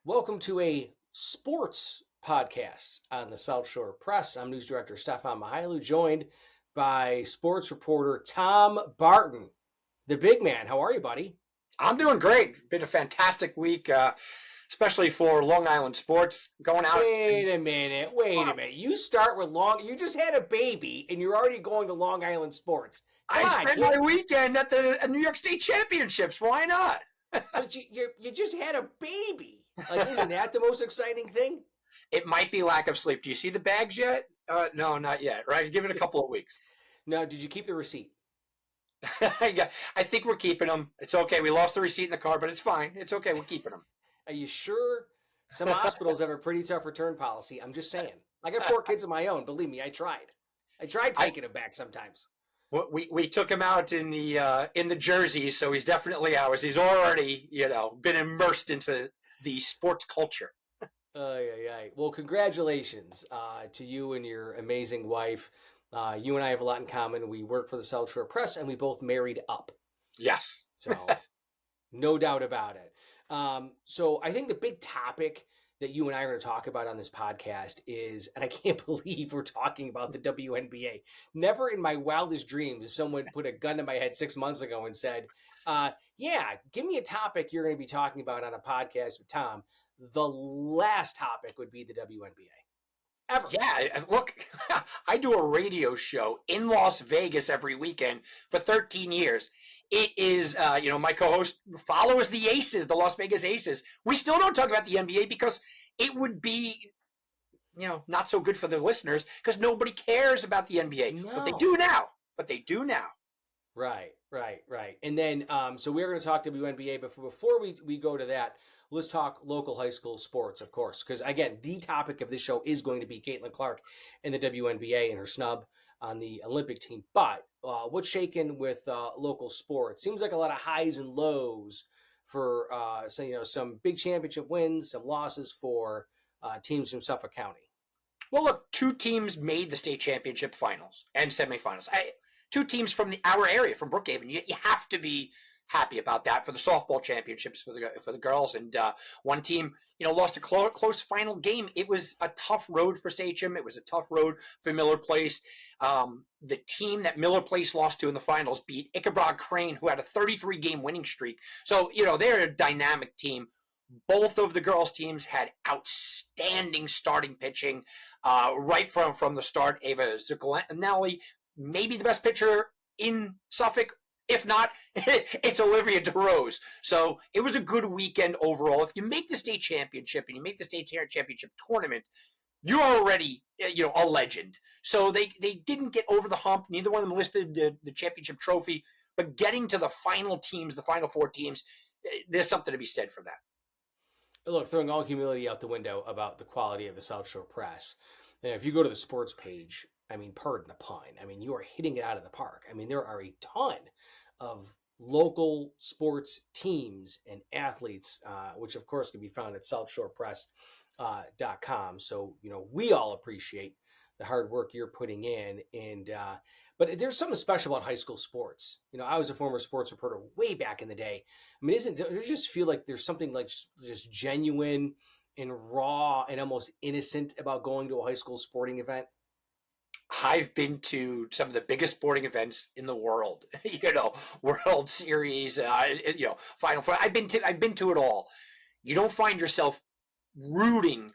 Welcome to a sports podcast on the South Shore Press. I'm news director Stefan Mychajliw, joined by sports reporter Tom Barton, the big man. How are you, buddy? I'm doing great. Been a fantastic week, especially for Long Island sports. Going out. Wait a minute. Wait a minute. You start with You just had a baby, and you're already going to Long Island sports. Come I on, spent my kid. weekend at the New York State Championships. Why not? But you just had a baby. Like, isn't that the most exciting thing? It might be lack of sleep. Do you see the bags yet? No, not yet. Right, give it a couple of weeks. Now, did you keep the receipt? Yeah, I think we're keeping them. It's okay. We lost the receipt in the car, but it's fine. It's okay. We're keeping them. Are you sure? Some hospitals have a pretty tough return policy. I'm just saying. I got four kids of my own. Believe me, I tried. I tried I taking them back sometimes. we took him out in the jerseys, so he's definitely ours. He's already been immersed into the sports culture. Well, congratulations to you and your amazing wife. You and I have a lot in common. We work for the South Shore Press, and we both married up. Yes. So, no doubt about it. So I think the big topic that you and I are going to talk about on this podcast is, and I can't believe we're talking about the WNBA. Never in my wildest dreams if someone put a gun to my head 6 months ago and said, yeah, give me a topic you're going to be talking about on a podcast with Tom. The last topic would be the WNBA. Ever. Yeah, look, I do a radio show in Las Vegas every weekend for 13 years. It is, my co-host follows the Aces, the Las Vegas Aces. We still don't talk about the NBA because it would be, not so good for the listeners because nobody cares about the NBA. But they No. do now. But they do now. Right. And then, so we're going to talk WNBA, but before we go to that, let's talk local high school sports, of course, because again, the topic of this show is going to be Caitlin Clark and the WNBA and her snub on the Olympic team. But what's shaking with local sports? Seems like a lot of highs and lows for some big championship wins, some losses for teams from Suffolk County. Well, look, two teams made the state championship finals and semifinals. Two teams from our area, from Brookhaven. You have to be happy about that for the softball championships for the girls. And one team, lost a close final game. It was a tough road for Sachem. It was a tough road for Miller Place. The team that Miller Place lost to in the finals beat Ichabod Crane, who had a 33-game winning streak. So, they're a dynamic team. Both of the girls' teams had outstanding starting pitching right from the start. Ava Zuccolinelli, maybe the best pitcher in Suffolk. If not, it's Olivia DeRose. So it was a good weekend overall. If you make the state championship and you make the state championship tournament, you're already, a legend. So they didn't get over the hump. Neither one of them listed the championship trophy. But getting to the final teams, the final four teams, there's something to be said for that. Look, throwing all humility out the window about the quality of the South Shore Press. And if you go to the sports page, I mean, pardon the pun, I mean, you are hitting it out of the park. I mean, there are a ton of local sports teams and athletes, which of course can be found at southshorepress.com. So, we all appreciate the hard work you're putting in. And, but there's something special about high school sports. I was a former sports reporter way back in the day. I mean, does it just feel like there's something like just genuine and raw and almost innocent about going to a high school sporting event? I've been to some of the biggest sporting events in the world. World Series, Final Four. I've been to it all. You don't find yourself rooting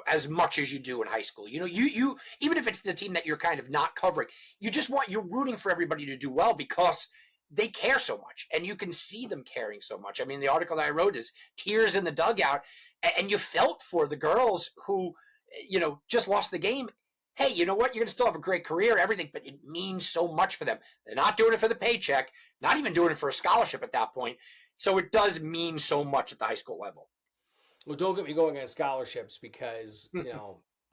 as much as you do in high school. You even if it's the team that you're kind of not covering, you're rooting for everybody to do well because they care so much and you can see them caring so much. I mean, the article that I wrote is tears in the dugout, and you felt for the girls who, just lost the game. Hey, you know what? You're going to still have a great career, everything, but it means so much for them. They're not doing it for the paycheck, not even doing it for a scholarship at that point. So it does mean so much at the high school level. Well, don't get me going on scholarships because,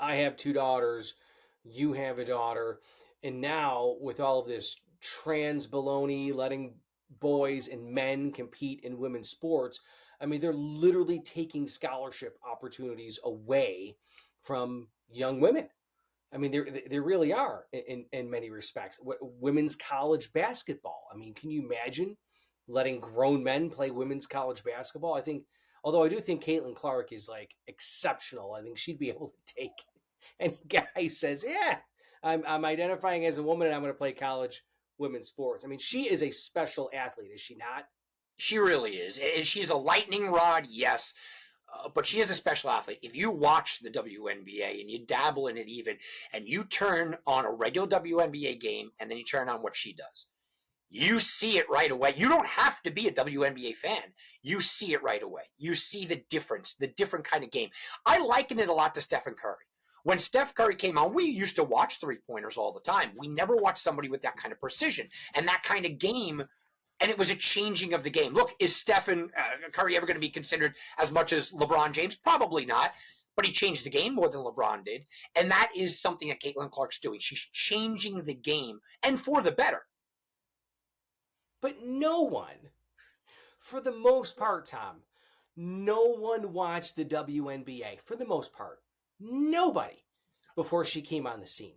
I have two daughters, you have a daughter, and now with all of this trans baloney, letting boys and men compete in women's sports, I mean, they're literally taking scholarship opportunities away from young women. I mean, they really are in many respects. Women's college basketball. I mean, can you imagine letting grown men play women's college basketball? I think Although I do think Caitlin Clark is like exceptional. I think she'd be able to take any guy who says, "Yeah, I'm identifying as a woman and I'm going to play college women's sports." I mean, she is a special athlete, is she not? She really is. And she's a lightning rod, yes, but she is a special athlete. If you watch the WNBA and you dabble in it even, and you turn on a regular WNBA game and then you turn on what she does, you see it right away. You don't have to be a WNBA fan. You see it right away. You see the difference, the different kind of game. I liken it a lot to Stephen Curry. When Steph Curry came on, we used to watch three-pointers all the time. We never watched somebody with that kind of precision and that kind of game, and it was a changing of the game. Look, is Stephen Curry ever going to be considered as much as LeBron James? Probably not, but he changed the game more than LeBron did, and that is something that Caitlin Clark's doing. She's changing the game, and for the better. But no one, for the most part, Tom, no one watched the WNBA for the most part. Nobody before she came on the scene.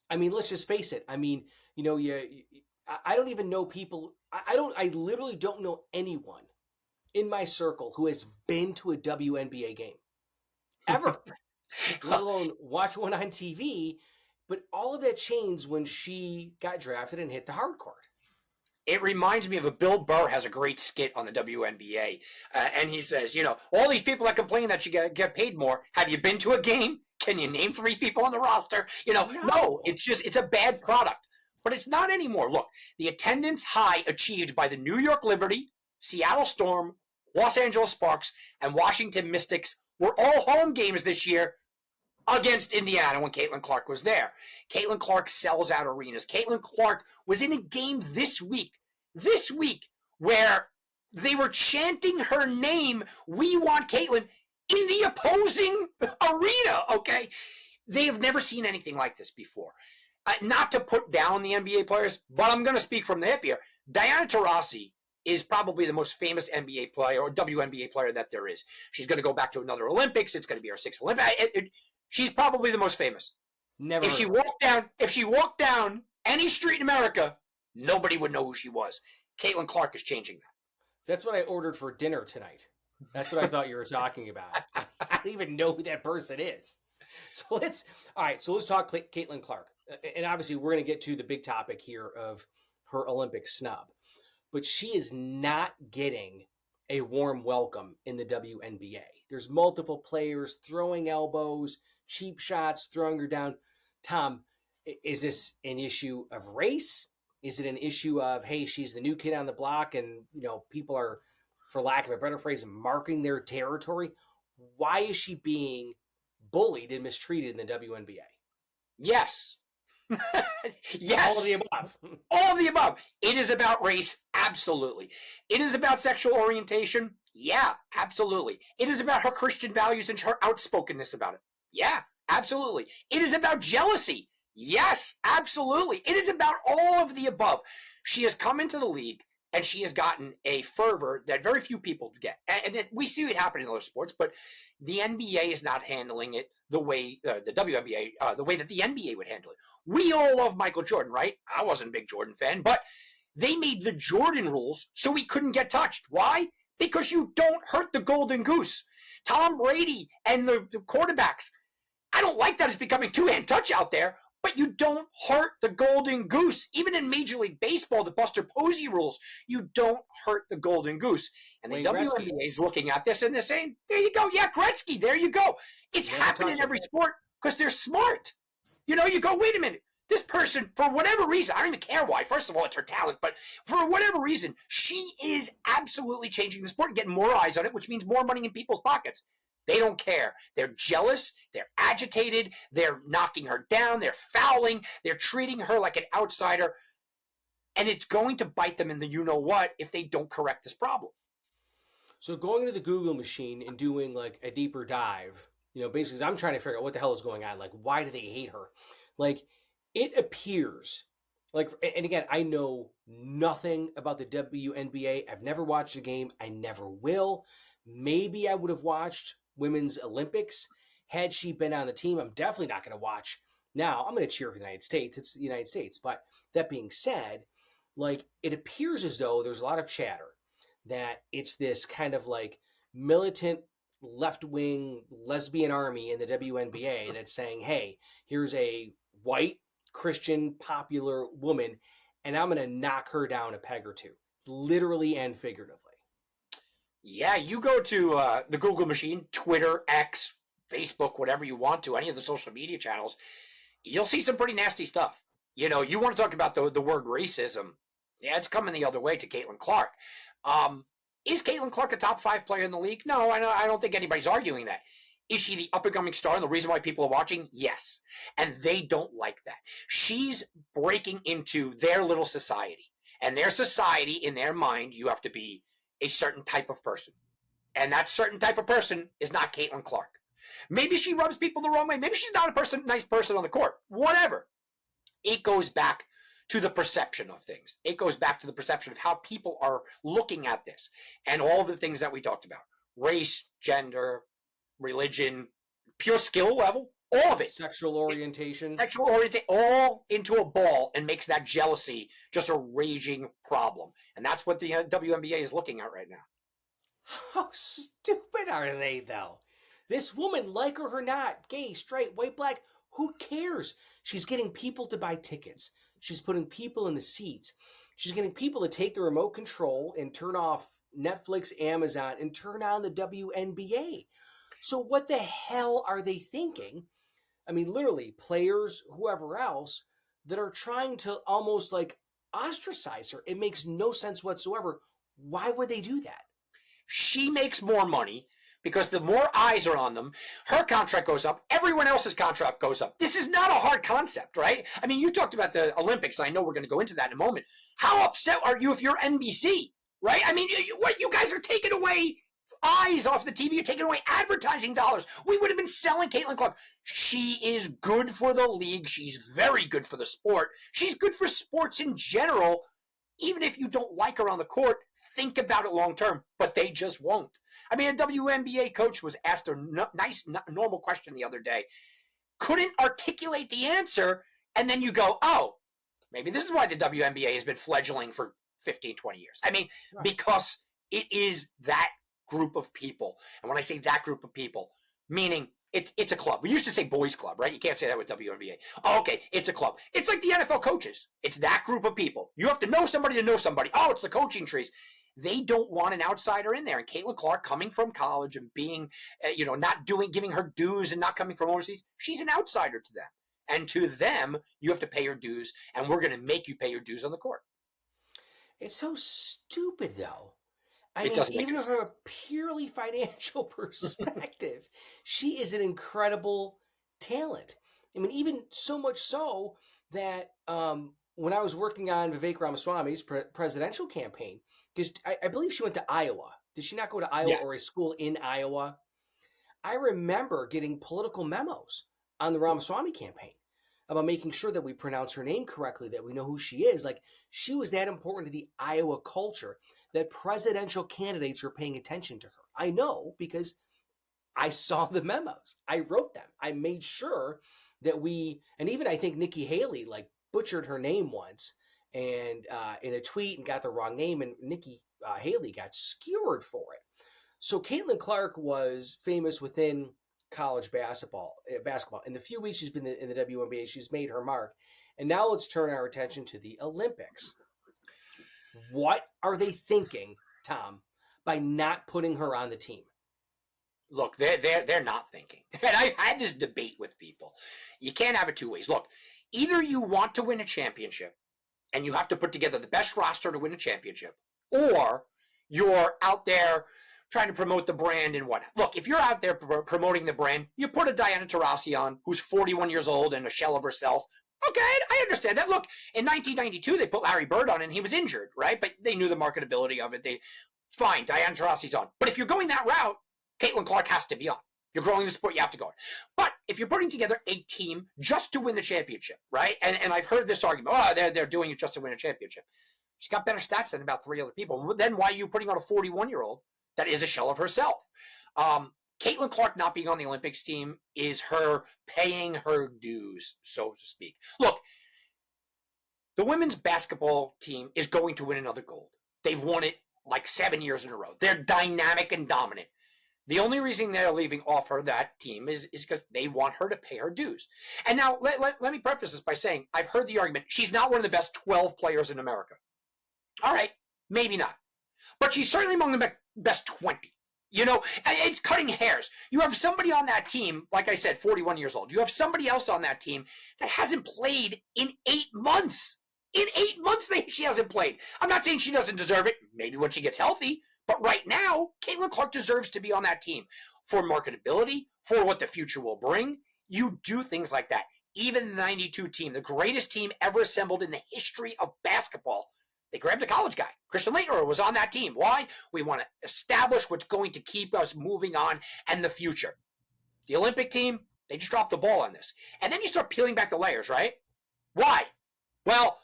I mean, let's just face it. I mean, I don't even know people. I literally don't know anyone in my circle who has been to a WNBA game ever, let alone watch one on TV. But all of that changed when she got drafted and hit the hard court. It reminds me of a Bill Burr has a great skit on the WNBA, and he says, all these people that complain that you get paid more. Have you been to a game? Can you name three people on the roster? No, No. it's a bad product, but it's not anymore. Look, the attendance high achieved by the New York Liberty, Seattle Storm, Los Angeles Sparks, and Washington Mystics were all home games this year against Indiana when Caitlin Clark was there. Caitlin Clark sells out arenas. Caitlin Clark was in a game this week, where they were chanting her name, "We want Caitlin," in the opposing arena, okay? They have never seen anything like this before. Not to put down the NBA players, but I'm going to speak from the hip here. Diana Taurasi is probably the most famous NBA player or WNBA player that there is. She's going to go back to another Olympics. It's going to be her sixth Olympics. She's probably the most famous. Never If heard she of her. walked down any street in America, nobody would know who she was. Caitlin Clark is changing that. That's what I ordered for dinner tonight. That's what I thought you were talking about. I don't even know who that person is. So let's talk Caitlin Clark. And obviously we're going to get to the big topic here of her Olympic snub. But she is not getting a warm welcome in the WNBA. There's multiple players throwing elbows, cheap shots, throwing her down. Tom, is this an issue of race? Is it an issue of, hey, she's the new kid on the block and, people are, for lack of a better phrase, marking their territory? Why is she being bullied and mistreated in the WNBA? Yes. All of Yes. the above. All of the above. It is about race. Absolutely. It is about sexual orientation. Yeah, absolutely. It is about her Christian values and her outspokenness about it. Yeah, absolutely. It is about jealousy. Yes, absolutely. It is about all of the above. She has come into the league and she has gotten a fervor that very few people get. And we see it happen in other sports, but the NBA is not handling it the way the WNBA, the way that the NBA would handle it. We all love Michael Jordan, right? I wasn't a big Jordan fan, but they made the Jordan rules so he couldn't get touched. Why? Because you don't hurt the golden goose. Tom Brady and the quarterbacks, I don't like that it's becoming two-hand touch out there, but you don't hurt the golden goose. Even in Major League Baseball, the Buster Posey rules, you don't hurt the golden goose. And the WNBA is looking at this and they're saying, there you go. Yeah, Gretzky, there you go. It's happening in every sport because they're smart. You go, wait a minute. This person, for whatever reason, I don't even care why. First of all, it's her talent, but for whatever reason, she is absolutely changing the sport and getting more eyes on it, which means more money in people's pockets. They don't care. They're jealous. They're agitated. They're knocking her down. They're fouling. They're treating her like an outsider. And it's going to bite them in the you-know-what if they don't correct this problem. So going into the Google machine and doing like a deeper dive, basically I'm trying to figure out what the hell is going on. Like, why do they hate her? Like, it appears like, and again, I know nothing about the WNBA. I've never watched a game. I never will. Maybe I would have watched Women's Olympics had she been on the team. I'm definitely not going to watch. Now, I'm going to cheer for the United States. It's the United States. But that being said, like, it appears as though there's a lot of chatter that it's this kind of like militant left-wing lesbian army in the WNBA that's saying, hey, here's a white Christian popular woman, and I'm going to knock her down a peg or two, literally and figuratively. Yeah, you go to the Google machine, Twitter, X, Facebook, whatever you want to, any of the social media channels, you'll see some pretty nasty stuff. You know, you want to talk about the word racism. Yeah, it's coming the other way to Caitlin Clark. Um, is Caitlin Clark a top 5 player in the league? No, I don't think anybody's arguing that. Is she the up-and-coming star and the reason why people are watching? Yes. And they don't like that. She's breaking into their little society. And their society, in their mind, you have to be a certain type of person. And that certain type of person is not Caitlin Clark. Maybe she rubs people the wrong way. Maybe she's not a nice person on the court. Whatever. It goes back to the perception of things. It goes back to the perception of how people are looking at this and all the things that we talked about. Race, gender, religion, pure skill level, all of it. Sexual orientation. Sexual orientation, all into a ball and makes that jealousy just a raging problem. And that's what the WNBA is looking at right now. How stupid are they, though? This woman, like her or not, gay, straight, white, black, who cares? She's getting people to buy tickets. She's putting people in the seats. She's getting people to take the remote control and turn off Netflix, Amazon, and turn on the WNBA. So what the hell are they thinking? I mean, literally, players, whoever else, that are trying to almost like ostracize her. It makes no sense whatsoever. Why would they do that? She makes more money because the more eyes are on them, her contract goes up, everyone else's contract goes up. This is not a hard concept, right? I mean, you talked about the Olympics. I know we're going to go into that in a moment. How upset are you if you're NBC, right? I mean, what you guys are taking away eyes off the TV, you're taking away advertising dollars. We would have been selling Caitlin Clark. She is good for the league. She's very good for the sport. She's good for sports in general. Even if you don't like her on the court, think about it long term, but they just won't. I mean, a WNBA coach was asked a nice, normal question the other day, couldn't articulate the answer, and then you go, oh, maybe this is why the WNBA has been fledgling for 15, 20 years. I mean, because it is that group of people. And when I say that group of people, meaning it's a club. We used to say boys club, right? You can't say that with WNBA. Oh, okay, it's a club. It's like the NFL coaches. It's that group of people. You have to know somebody to know somebody. Oh, it's the coaching trees. They don't want an outsider in there. And Caitlin Clark, coming from college and being, not giving her dues and not coming from overseas, she's an outsider to them. And to them, you have to pay your dues, and we're going to make you pay your dues on the court. It's so stupid, though. I It mean, doesn't make even any from a purely financial perspective, she is an incredible talent. I mean, even so much so that when I was working on Vivek Ramaswamy's presidential campaign, because I believe she went to Iowa. Did she not go to Iowa or a school in Iowa? I remember getting political memos on the Ramaswamy campaign about making sure that we pronounce her name correctly, that we know who she is. Like, she was that important to the Iowa culture that presidential candidates were paying attention to her. I know because I saw the memos. I wrote them. I made sure that and even I think Nikki Haley like butchered her name once and in a tweet and got the wrong name, and Nikki Haley got skewered for it. So Caitlin Clark was famous within college basketball. In the few weeks she's been in the WNBA, she's made her mark. And now let's turn our attention to the Olympics. What are they thinking, Tom, by not putting her on the team? Look, they're not thinking. And I had this debate with people. You can't have it two ways. Look, either you want to win a championship and you have to put together the best roster to win a championship, or you're out there trying to promote the brand and whatnot. Look, if you're out there promoting the brand, you put a Diana Taurasi on who's 41 years old and a shell of herself. Okay, I understand that. Look, in 1992, they put Larry Bird on and he was injured, right? But they knew the marketability of it. Fine, Diana Taurasi's on. But if you're going that route, Caitlin Clark has to be on. You're growing the sport, you have to go on. But if you're putting together a team just to win the championship, right? And I've heard this argument, they're doing it just to win a championship. She's got better stats than about 3 other people. Then why are you putting on a 41-year-old that is a shell of herself? Caitlin Clark not being on the Olympics team is her paying her dues, so to speak. Look, the women's basketball team is going to win another gold. They've won it like 7 years in a row. They're dynamic and dominant. The only reason they're leaving off that team is because they want her to pay her dues. And now let me preface this by saying I've heard the argument she's not one of the best 12 players in America. All right, maybe not. But she's certainly among the best 20. It's cutting hairs. You have somebody on that team, like I said, 41 years old. You have somebody else on that team that hasn't played in 8 months. In 8 months, she hasn't played. I'm not saying she doesn't deserve it. Maybe when she gets healthy. But right now, Caitlin Clark deserves to be on that team for marketability, for what the future will bring. You do things like that. Even the 92 team, the greatest team ever assembled in the history of basketball, they grabbed a college guy. Christian Laettner was on that team. Why? We want to establish what's going to keep us moving on and the future. The Olympic team, they just dropped the ball on this. And then you start peeling back the layers, right? Why? Well,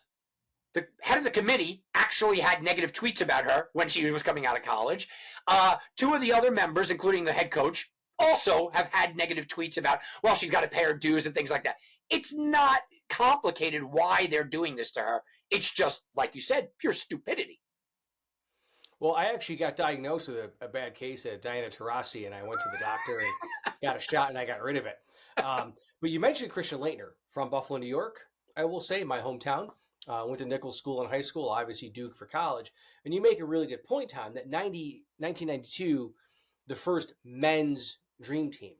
the head of the committee actually had negative tweets about her when she was coming out of college. 2 of the other members, including the head coach, also have had negative tweets about, well, she's got to pay her dues and things like that. It's not complicated why they're doing this to her. It's just, like you said, pure stupidity. Well, I actually got diagnosed with a bad case of Diana Taurasi, and I went to the doctor and got a shot, and I got rid of it. But you mentioned Christian Laettner from Buffalo, New York. I will say, my hometown. Went to Nichols School in high school, obviously Duke for college. And you make a really good point, Tom, that 1992, the first men's dream team,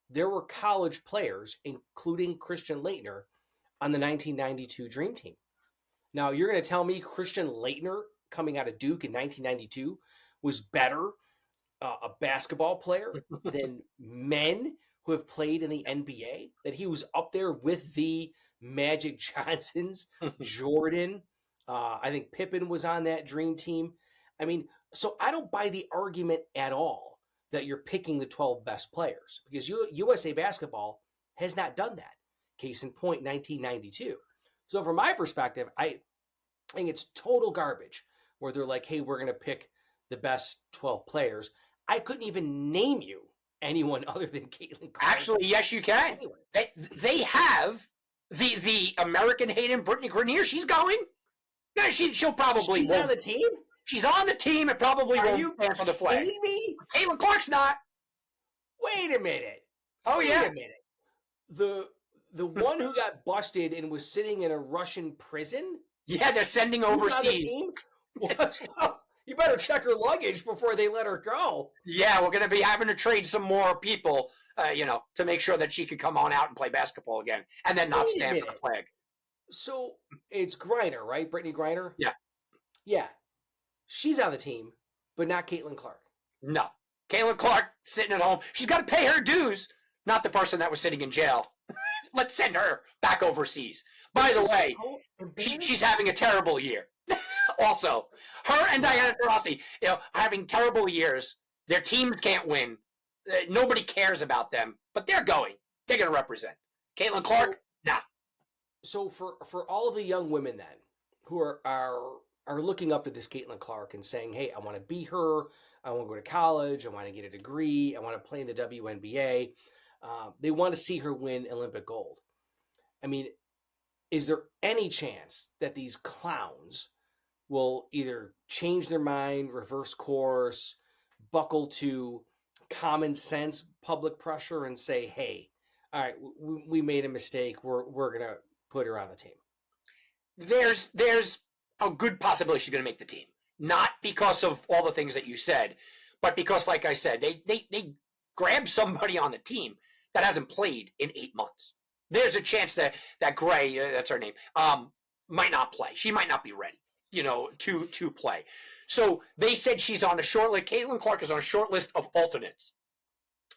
there were college players, including Christian Laettner, on the 1992 dream team. Now, you're going to tell me Christian Laettner coming out of Duke in 1992 was better a basketball player than men who have played in the NBA, that he was up there with the Magic Johnsons, Jordan. I think Pippen was on that dream team. I mean, so I don't buy the argument at all that you're picking the 12 best players, because USA Basketball has not done that. Case in point, 1992. So from my perspective, I think it's total garbage where they're like, hey, we're going to pick the best 12 players. I couldn't even name you anyone other than Caitlin Clark. Actually, yes, you can. Anyway. They have the American Hayden Brittany Grenier. She's going. No, she'll probably. She's on the team. She's on the team. It probably won't stand for the flag. Are you kidding me? Caitlin Clark's not. Wait a minute. Wait a minute. The one who got busted and was sitting in a Russian prison. Yeah, they're sending overseas. On the team? You better check her luggage before they let her go. Yeah, we're going to be having to trade some more people, to make sure that she could come on out and play basketball again, and then not stand for the flag. So it's Griner, right? Brittany Griner? Yeah. Yeah. She's on the team, but not Caitlin Clark. No. Caitlin Clark sitting at home. She's got to pay her dues, not the person that was sitting in jail. Let's send her back overseas. By the way, she's having a terrible year. Also, her and Diana Taurasi, having terrible years. Their teams can't win. Nobody cares about them, but they're going. They're going to represent. Caitlin Clark, nah. So for all of the young women then who are looking up to this Caitlin Clark and saying, hey, I want to be her. I want to go to college. I want to get a degree. I want to play in the WNBA. They want to see her win Olympic gold. I mean, is there any chance that these clowns will either change their mind, reverse course, buckle to common sense public pressure and say, hey, all right, we made a mistake. We're going to put her on the team? There's a good possibility she's going to make the team. Not because of all the things that you said, but because, like I said, they grab somebody on the team that hasn't played in 8 months. There's a chance that Gray, that's her name, might not play. She might not be ready, to play. So they said she's on a short list. Caitlin Clark is on a short list of alternates.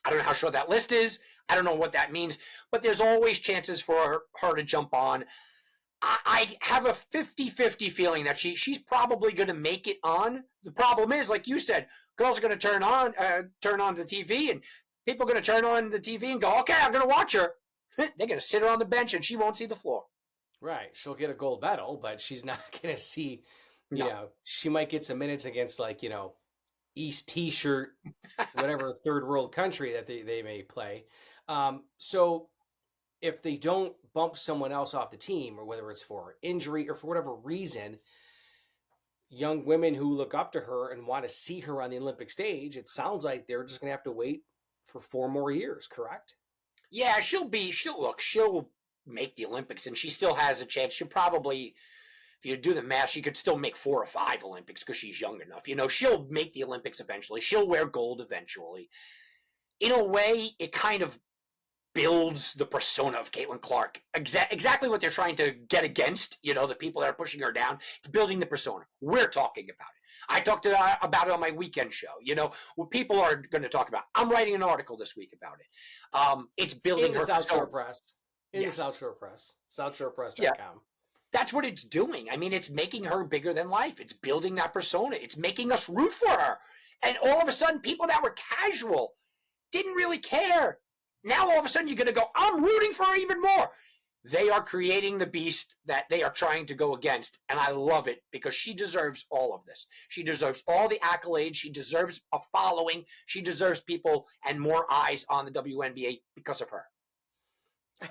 I don't know how short that list is. I don't know what that means, but there's always chances for her to jump on. I have a 50-50 feeling that she's probably going to make it on. The problem is, like you said, girls are going to turn on the TV, and people are going to turn on the TV and go, okay, I'm going to watch her. They're going to sit her on the bench, and she won't see the floor. Right. She'll get a gold medal, but she's not going to see, she might get some minutes against, East T-shirt, whatever third world country that they may play. So if they don't bump someone else off the team, or whether it's for injury or for whatever reason, young women who look up to her and want to see her on the Olympic stage, it sounds like they're just going to have to wait for 4 more years, correct? Yeah, she'll make the Olympics, and she still has a chance. She'll probably, if you do the math, she could still make 4 or 5 Olympics because she's young enough. She'll make the Olympics eventually. She'll wear gold eventually. In a way, it kind of builds the persona of Caitlin Clark. Exactly what they're trying to get against, the people that are pushing her down. It's building the persona. We're talking about it. I talked about it on my weekend show. What people are going to talk about. I'm writing an article this week about it. It's building In the her South persona. Shore Press. In the Yes. South Shore Press. Yeah. SouthShorePress.com. That's what it's doing. I mean, it's making her bigger than life. It's building that persona. It's making us root for her. And all of a sudden, people that were casual didn't really care. Now all of a sudden you're going to go, I'm rooting for her even more. They are creating the beast that they are trying to go against. And I love it because she deserves all of this. She deserves all the accolades. She deserves a following. She deserves people and more eyes on the WNBA because of her.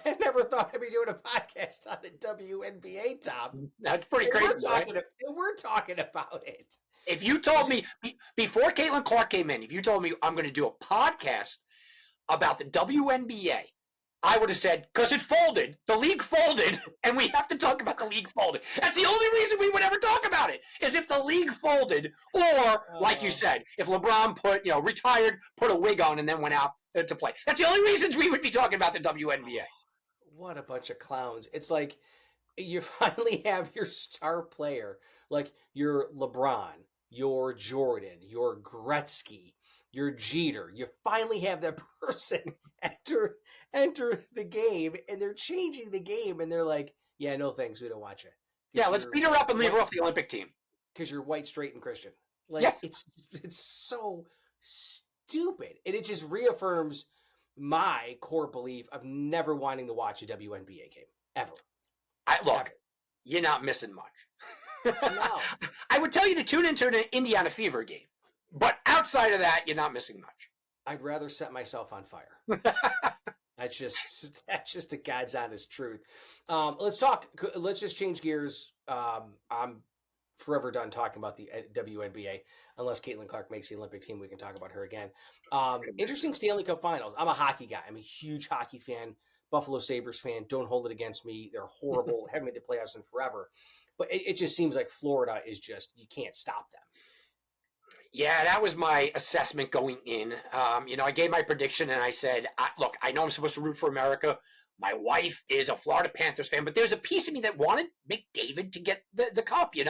I never thought I'd be doing a podcast on the WNBA, Tom. That's pretty And crazy, right? we're talking about it. If you told me, before Caitlin Clark came in, if you told me I'm going to do a podcast about the WNBA, I would have said, because it folded, the league folded, and we have to talk about the league folded. That's the only reason we would ever talk about it, is if the league folded, or, like you said, if LeBron retired, put a wig on, and then went out to play. That's the only reasons we would be talking about the WNBA. What a bunch of clowns. It's like you finally have your star player, like your LeBron, your Jordan, your Gretzky, your Jeter. You finally have that person enter the game, and they're changing the game, and they're like, yeah, no thanks, we don't watch it. Yeah, let's beat her up and leave her off the Olympic team. Because you're white, straight, and Christian. Like, yes. It's so stupid. And it just reaffirms my core belief of never wanting to watch a WNBA game. Ever. Look, you're not missing much. No. I would tell you to tune into an Indiana Fever game. But outside of that, you're not missing much. I'd rather set myself on fire. That's just the God's honest truth. Let's just change gears. I'm forever done talking about the WNBA. Unless Caitlin Clark makes the Olympic team, we can talk about her again. Interesting Stanley Cup Finals. I'm a hockey guy. I'm a huge hockey fan. Buffalo Sabres fan. Don't hold it against me. They're horrible. Haven't made the playoffs in forever. But it just seems like Florida is just, you can't stop them. Yeah, that was my assessment going in. I gave my prediction and I said, look, I know I'm supposed to root for America. My wife is a Florida Panthers fan, but there's a piece of me that wanted McDavid to get the cup, You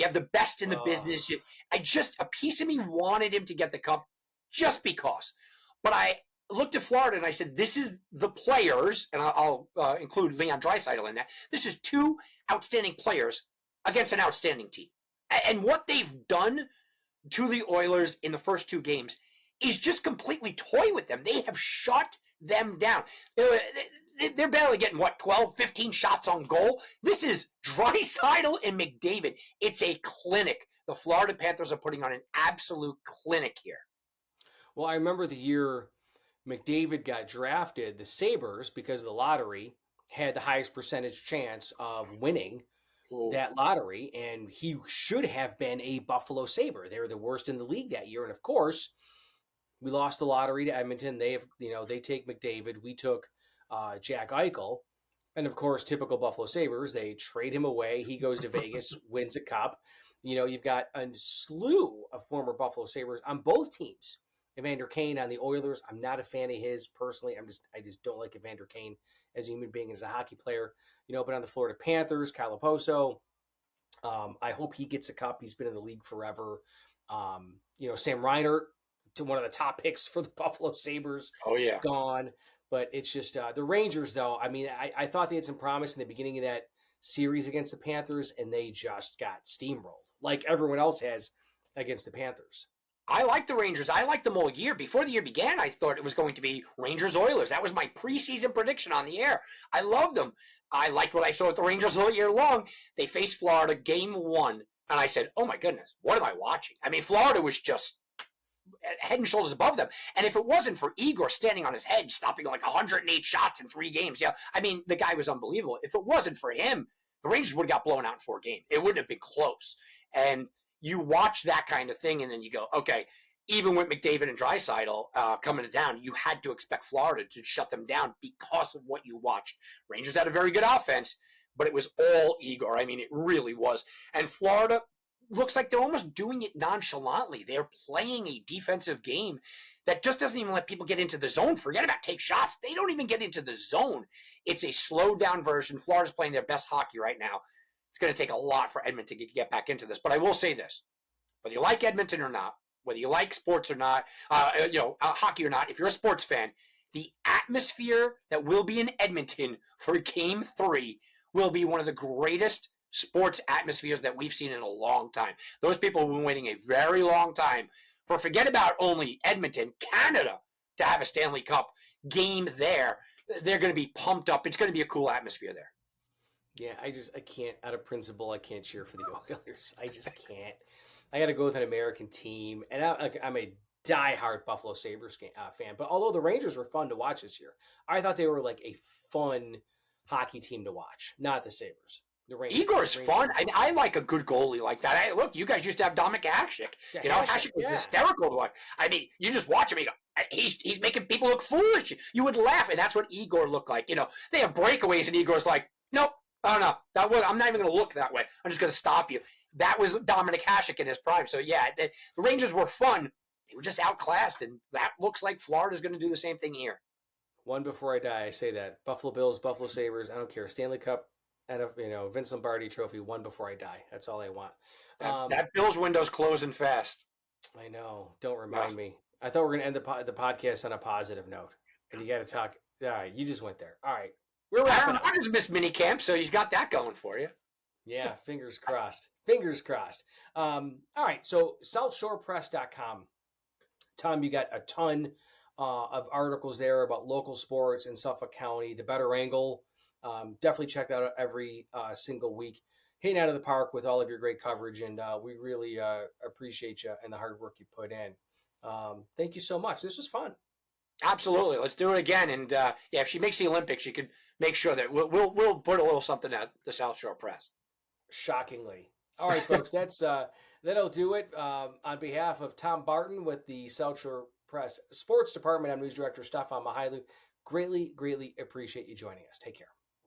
have the best in the business. A piece of me wanted him to get the cup just because. But I looked at Florida and I said, this is the players, and I'll include Leon Draisaitl in that. This is 2 outstanding players against an outstanding team. And what they've done to the Oilers in the first 2 games is just completely toy with them. They have shut them down. They're barely getting, 12, 15 shots on goal? This is Draisaitl and McDavid. It's a clinic. The Florida Panthers are putting on an absolute clinic here. Well, I remember the year McDavid got drafted, the Sabres, because of the lottery, had the highest percentage chance of winning that lottery, and he should have been a Buffalo Sabre. They were the worst in the league that year, and of course, we lost the lottery to Edmonton. They take McDavid. We took Jack Eichel, and of course, typical Buffalo Sabres, they trade him away. He goes to Vegas, wins a cup. You've got a slew of former Buffalo Sabres on both teams. Evander Kane on the Oilers, I'm not a fan of his personally. I just don't like Evander Kane as a human being, as a hockey player. But on the Florida Panthers, Kyle Oposo, I hope he gets a cup. He's been in the league forever. Sam Reinert, to one of the top picks for the Buffalo Sabres. Oh, yeah. Gone. But it's just the Rangers, though. I mean, I thought they had some promise in the beginning of that series against the Panthers, and they just got steamrolled, like everyone else has against the Panthers. I like the Rangers. I liked them all year. Before the year began, I thought it was going to be Rangers-Oilers. That was my preseason prediction on the air. I loved them. I liked what I saw with the Rangers all year long. They faced Florida game 1, and I said, oh, my goodness, what am I watching? I mean, Florida was just head and shoulders above them. And if it wasn't for Igor standing on his head, stopping like 108 shots in 3 games, the guy was unbelievable. If it wasn't for him, the Rangers would have got blown out in 4 games. It wouldn't have been close. And you watch that kind of thing, and then you go, okay, even with McDavid and Draisaitl coming to town, you had to expect Florida to shut them down because of what you watched. Rangers had a very good offense, but it was all Igor. I mean, it really was. And Florida looks like they're almost doing it nonchalantly. They're playing a defensive game that just doesn't even let people get into the zone. Forget about take shots. They don't even get into the zone. It's a slowed down version. Florida's playing their best hockey right now. It's going to take a lot for Edmonton to get back into this. But I will say this, whether you like Edmonton or not, whether you like sports or not, hockey or not, if you're a sports fan, the atmosphere that will be in Edmonton for Game 3 will be one of the greatest sports atmospheres that we've seen in a long time. Those people have been waiting a very long time for, forget about only Edmonton, Canada, to have a Stanley Cup game there. They're going to be pumped up. It's going to be a cool atmosphere there. Yeah, I can't, out of principle, I can't cheer for the Oilers. I just can't. I got to go with an American team, and I'm a diehard Buffalo Sabres fan. But although the Rangers were fun to watch this year, I thought they were like a fun hockey team to watch, not the Sabres. The Rangers. Igor's fun. I like a good goalie like that. Look, you guys used to have Dominik Hasek. Yeah, Hasek was hysterical to watch. I mean, you just watch him. He's making people look foolish. You would laugh, and that's what Igor looked like. They have breakaways, and Igor's like, nope, I don't know. I'm not even going to look that way. I'm just going to stop you. That was Dominik Hasek in his prime. So, yeah, the Rangers were fun. They were just outclassed, and that looks like Florida's going to do the same thing here. One before I die, I say that. Buffalo Bills, Buffalo Sabres, I don't care. Stanley Cup, and Vince Lombardi trophy, one before I die. That's all I want. That Bills window's closing fast. I know. Don't remind me. I thought we were going to end the podcast on a positive note. And you got to talk. All right, you just went there. All right. We're wrapping up. I just missed minicamp, so he's got that going for you. Yeah, fingers crossed. Fingers crossed. All right, so southshorepress.com. Tom, you got a ton of articles there about local sports in Suffolk County, the better angle. Definitely check that out every single week. Hitting out of the park with all of your great coverage, and we really appreciate you and the hard work you put in. Thank you so much. This was fun. Absolutely. Let's do it again. And if she makes the Olympics, you can make sure that we'll put a little something at the South Shore Press. Shockingly. All right, folks, that'll do it. On behalf of Tom Barton with the South Shore Press Sports Department, I'm News Director Stefan Mychajliw. Greatly, greatly appreciate you joining us. Take care.